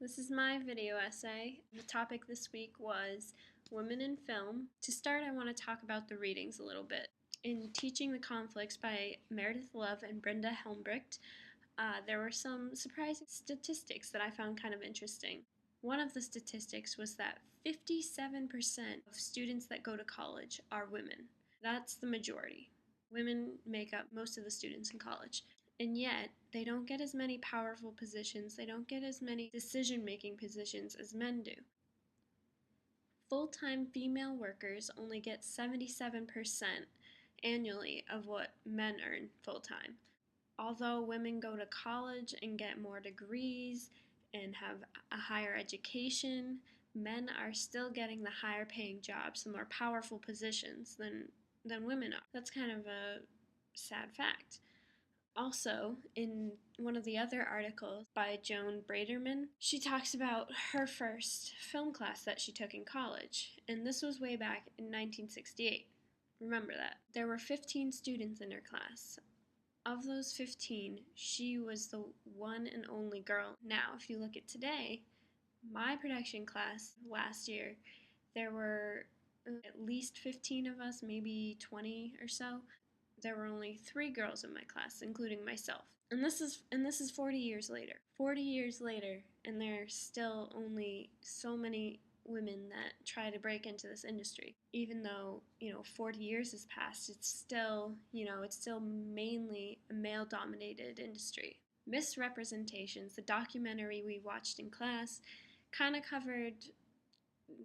This is my video essay. The topic this week was women in film. To start, I want to talk about the readings a little bit. In Teaching the Conflicts by Meredith Love and Brenda Helmbricht, there were some surprising statistics that I found kind of interesting. One of the statistics was that 57% of students that go to college are women. That's the majority. Women make up most of the students in college. And yet, they don't get as many powerful positions, they don't get as many decision making positions as men do. Full time female workers only get 77% annually of what men earn full time. Although women go to college and get more degrees and have a higher education, men are still getting the higher paying jobs, the more powerful positions than women are. That's kind of a sad fact. Also, in one of the other articles by Joan Braderman, she talks about her first film class that she took in college, and this was way back in 1968. Remember that. There were 15 students in her class. Of those 15, she was the one and only girl. Now, if you look at today, my production class last year, there were at least 15 of us, maybe 20 or so. There were only 3 girls in my class, including myself. And this is 40 years later. 40 years later, and there's still only so many women that try to break into this industry. Even though, 40 years has passed, it's still mainly a male-dominated industry. Misrepresentations, the documentary we watched in class, kind of covered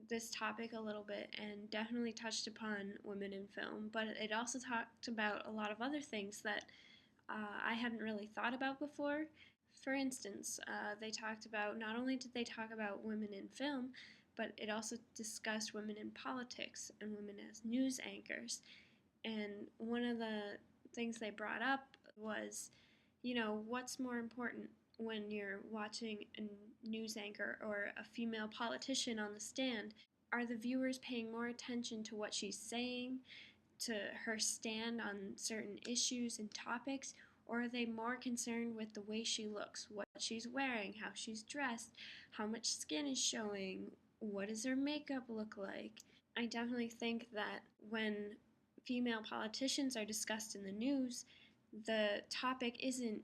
this topic a little bit and definitely touched upon women in film, but it also talked about a lot of other things that I hadn't really thought about before. For instance, they talked about, not only did they talk about women in film, but it also discussed women in politics and women as news anchors. And one of the things they brought up was, what's more important when you're watching a news anchor or a female politician on the stand? Are the viewers paying more attention to what she's saying, to her stand on certain issues and topics, or are they more concerned with the way she looks, what she's wearing, how she's dressed, how much skin is showing, what does her makeup look like? I definitely think that when female politicians are discussed in the news, the topic isn't,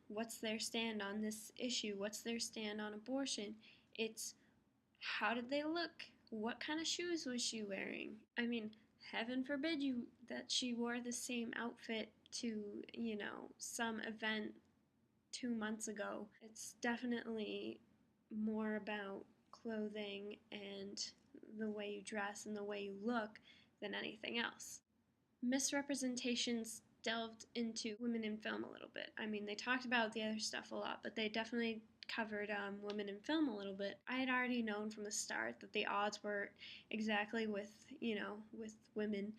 what's their stand on this issue, what's their stand on abortion. It's how did they look? What kind of shoes was she wearing? I mean, heaven forbid that she wore the same outfit to, some event 2 months ago. It's definitely more about clothing and the way you dress and the way you look than anything else. Misrepresentations delved into women in film a little bit. I mean, they talked about the other stuff a lot, but they definitely covered women in film a little bit. I had already known from the start that the odds were exactly with women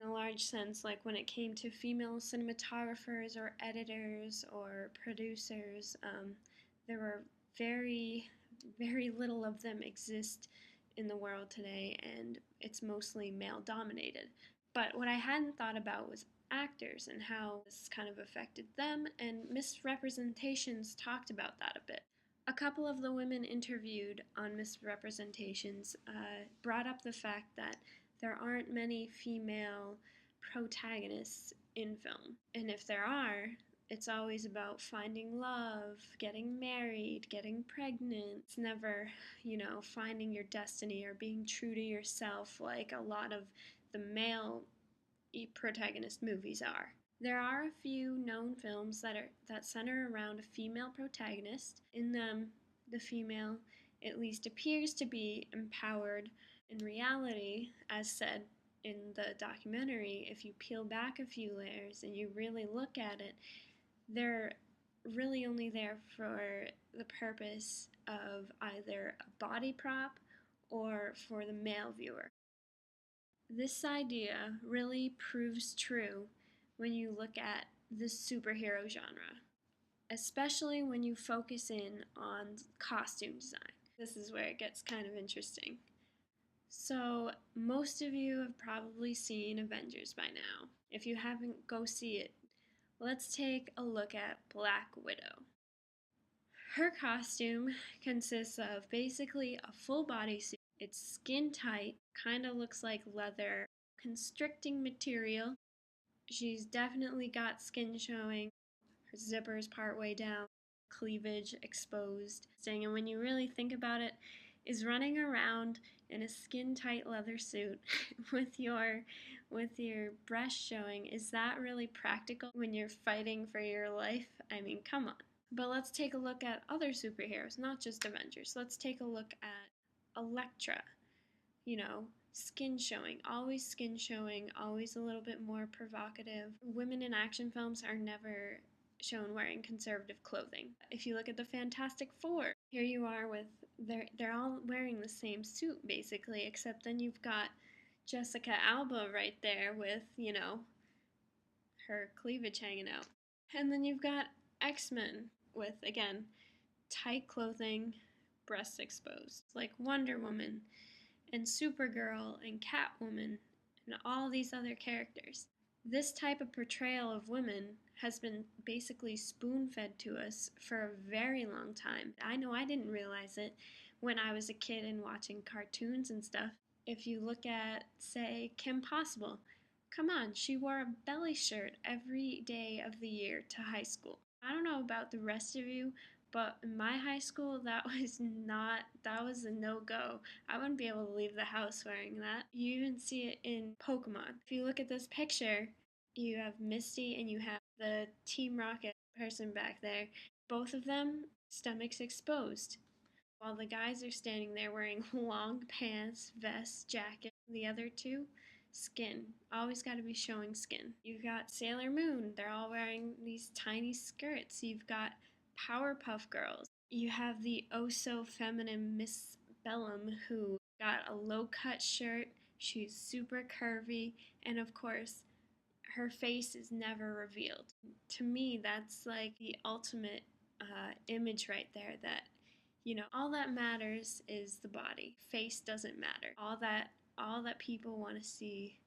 in a large sense, like when it came to female cinematographers or editors or producers, there were very, very little of them exist in the world today, and it's mostly male dominated. But what I hadn't thought about was actors and how this kind of affected them, and misrepresentations talked about that a bit. A couple of the women interviewed on misrepresentations brought up the fact that there aren't many female protagonists in film. And if there are, it's always about finding love, getting married, getting pregnant. It's never, finding your destiny or being true to yourself like a lot of the male protagonist movies are. There are a few known films that center around a female protagonist. In them, the female at least appears to be empowered. In reality, as said in the documentary, if you peel back a few layers and you really look at it, they're really only there for the purpose of either a body prop or for the male viewer. This idea really proves true when you look at the superhero genre, especially when you focus in on costume design. This is where it gets kind of interesting. So, most of you have probably seen Avengers by now. If you haven't, go see it. Let's take a look at Black Widow. Her costume consists of basically a full bodysuit. It's skin tight, kind of looks like leather, constricting material. She's definitely got skin showing, her zippers part way down, cleavage exposed. And when you really think about it, is running around in a skin-tight leather suit with your breast showing, is that really practical when you're fighting for your life? I mean, come on. But let's take a look at other superheroes, not just Avengers. Let's take a look at Elektra. You know, skin showing, always a little bit more provocative. Women in action films are never shown wearing conservative clothing. If you look at the Fantastic Four, here you are with they're all wearing the same suit basically, except then you've got Jessica Alba right there with, you know, her cleavage hanging out. And then you've got X-Men with, again, tight clothing, breasts exposed. Like Wonder Woman and Supergirl and Catwoman and all these other characters. This type of portrayal of women has been basically spoon-fed to us for a very long time. I know I didn't realize it when I was a kid and watching cartoons and stuff. If you look at, say, Kim Possible, come on, she wore a belly shirt every day of the year to high school. I don't know about the rest of you, but in my high school, that was a no-go. I wouldn't be able to leave the house wearing that. You even see it in Pokemon. If you look at this picture, you have Misty and you have the Team Rocket person back there. Both of them, stomachs exposed. While the guys are standing there wearing long pants, vests, jacket. The other two, skin. Always got to be showing skin. You've got Sailor Moon. They're all wearing these tiny skirts. You've got Powerpuff Girls. You have the oh-so-feminine Miss Bellum, who got a low-cut shirt. She's super curvy. And of course, her face is never revealed. To me, that's like the ultimate image right there, that, you know, all that matters is the body. Face doesn't matter. All that people want to see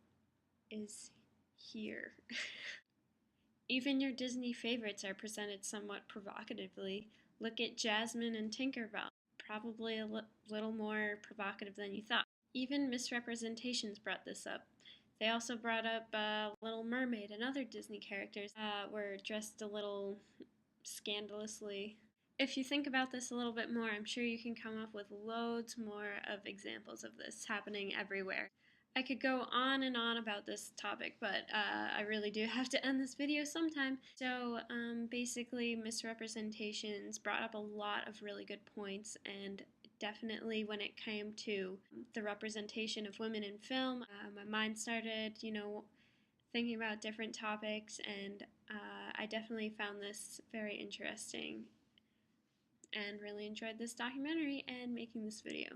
is here. Even your Disney favorites are presented somewhat provocatively. Look at Jasmine and Tinkerbell. Probably a little more provocative than you thought. Even Misrepresentations brought this up. They also brought up Little Mermaid, and other Disney characters were dressed a little scandalously. If you think about this a little bit more, I'm sure you can come up with loads more of examples of this happening everywhere. I could go on and on about this topic, but I really do have to end this video sometime. So basically, Misrepresentations brought up a lot of really good points, and definitely when it came to the representation of women in film, my mind started, you know, thinking about different topics, and I definitely found this very interesting and really enjoyed this documentary and making this video.